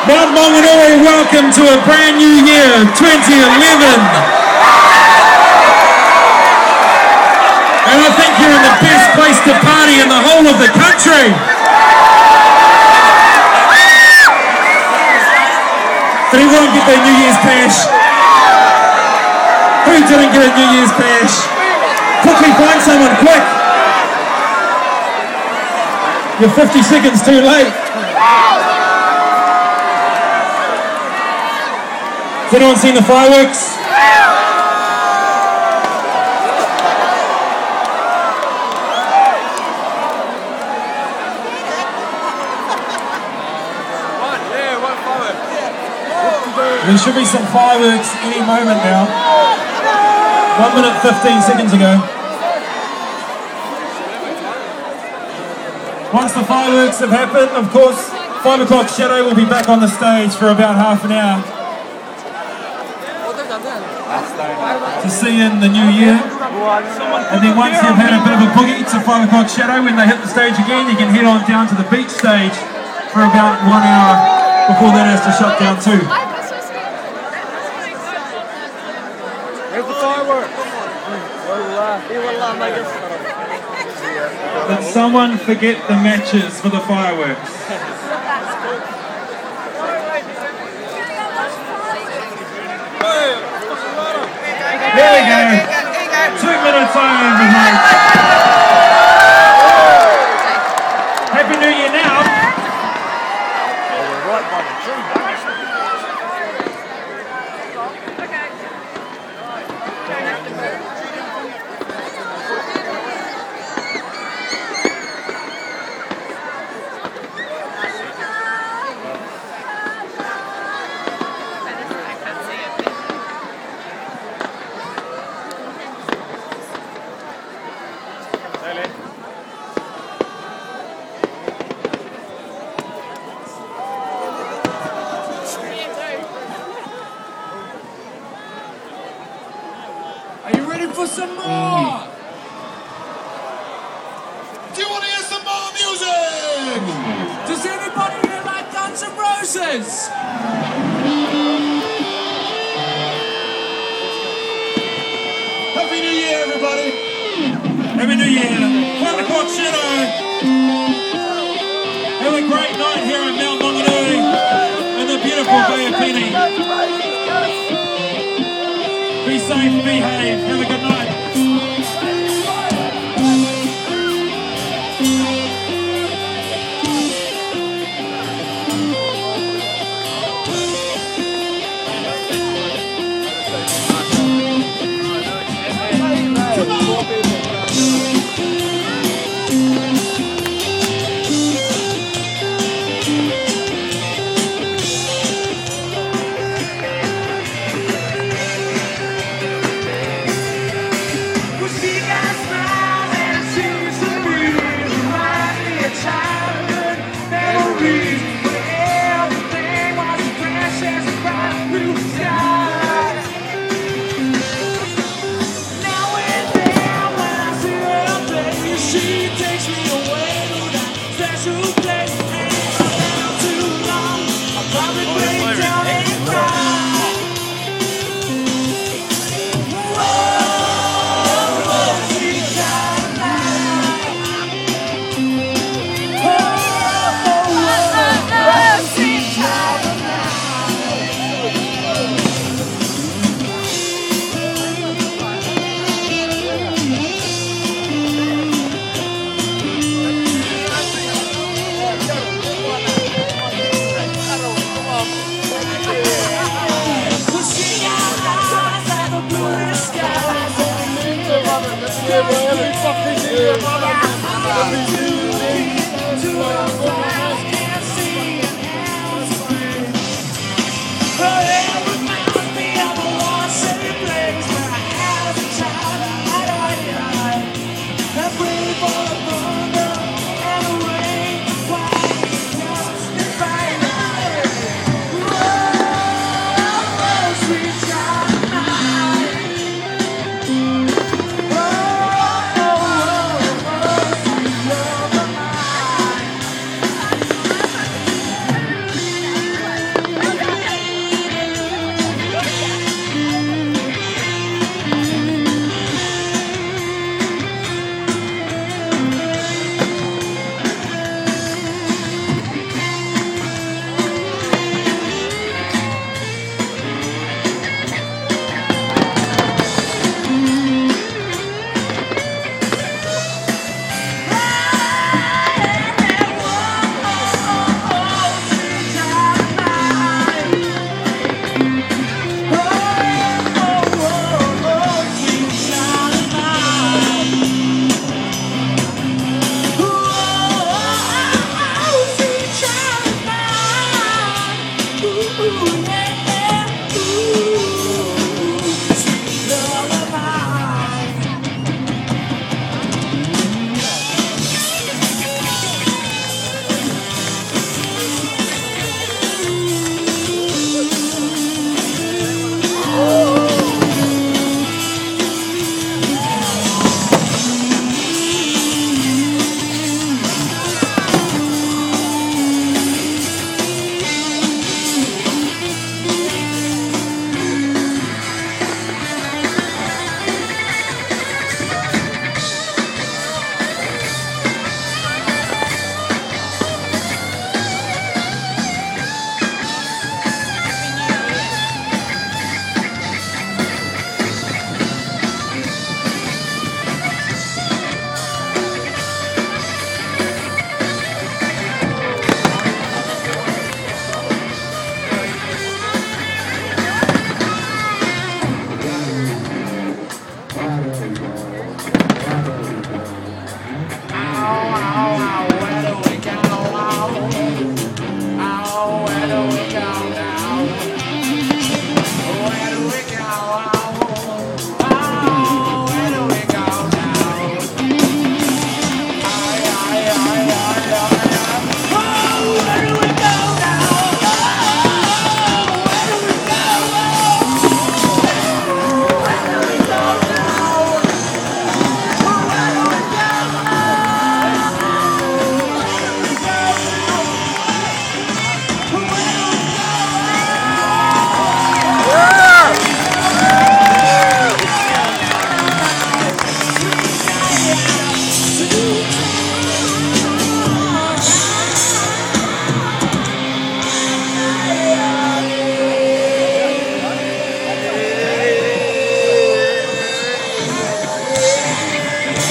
Mount Maunganui, welcome to a brand new year, 2011. And I think you're in the best place to party in the whole of the country. Did everyone get their New Year's bash? Who didn't get a New Year's bash? Quickly find someone, quick. You're 50 seconds too late. Has anyone seen the fireworks? There should be some fireworks any moment now. 1 minute 15 seconds ago. Once the fireworks have happened, of course, 5 o'clock Shadow will be back on the stage for about half an hour to see in the new year. And then once you've had a bit of a boogie to 5 o'clock Shadow, when they hit the stage again, you can head on down to the beach stage for about 1 hour before that has to shut down too. Where's the fireworks? Did someone forget the matches for the fireworks? There we go. 2 minutes over, mate. Happy New Year now. Are you ready for some more? Do you want to hear some more music? Does anybody here like Guns N' Roses? Happy New Year, everybody. Happy New Year. 5 o'clock Shadow. Have a great night here at Mount Maunganui in the beautiful Bay of Plenty. Be safe, behave, have a good night.